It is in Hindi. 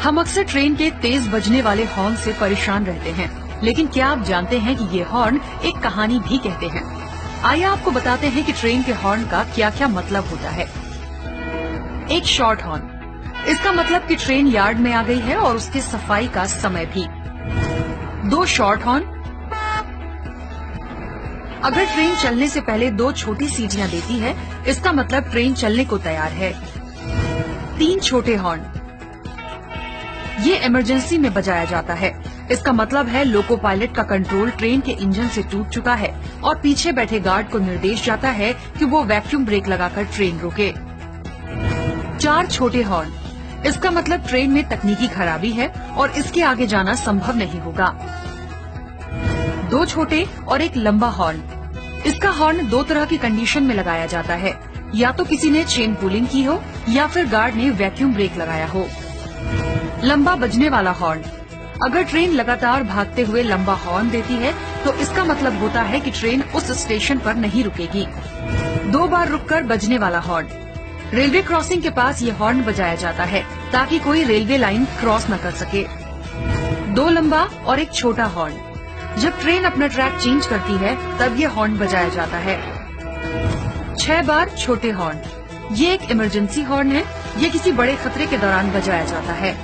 हम अक्सर ट्रेन के तेज बजने वाले हॉर्न से परेशान रहते हैं, लेकिन क्या आप जानते हैं कि ये हॉर्न एक कहानी भी कहते हैं। आइए आपको बताते हैं कि ट्रेन के हॉर्न का क्या क्या मतलब होता है। एक शॉर्ट हॉर्न, इसका मतलब कि ट्रेन यार्ड में आ गई है और उसके सफाई का समय भी। दो शॉर्ट हॉर्न, अगर ट्रेन चलने से पहले दो छोटी सीटियां देती है, इसका मतलब ट्रेन चलने को तैयार है। तीन छोटे हॉर्न, ये इमरजेंसी में बजाया जाता है। इसका मतलब है लोको पायलट का कंट्रोल ट्रेन के इंजन से टूट चुका है और पीछे बैठे गार्ड को निर्देश जाता है कि वो वैक्यूम ब्रेक लगाकर ट्रेन रोके। चार छोटे हॉर्न, इसका मतलब ट्रेन में तकनीकी खराबी है और इसके आगे जाना संभव नहीं होगा। दो छोटे और एक लंबा हॉर्न, इसका हॉर्न दो तरह की कंडीशन में लगाया जाता है, या तो किसी ने चेन पुलिंग की हो या फिर गार्ड ने वैक्यूम ब्रेक लगाया हो। लंबा बजने वाला हॉर्न, अगर ट्रेन लगातार भागते हुए लंबा हॉर्न देती है तो इसका मतलब होता है कि ट्रेन उस स्टेशन पर नहीं रुकेगी। दो बार रुककर बजने वाला हॉर्न, रेलवे क्रॉसिंग के पास ये हॉर्न बजाया जाता है ताकि कोई रेलवे लाइन क्रॉस न कर सके। दो लंबा और एक छोटा हॉर्न, जब ट्रेन अपना ट्रैक चेंज करती है तब ये हॉर्न बजाया जाता है। 6 बार छोटे हॉर्न, ये एक इमरजेंसी हॉर्न है, ये किसी बड़े खतरे के दौरान बजाया जाता है।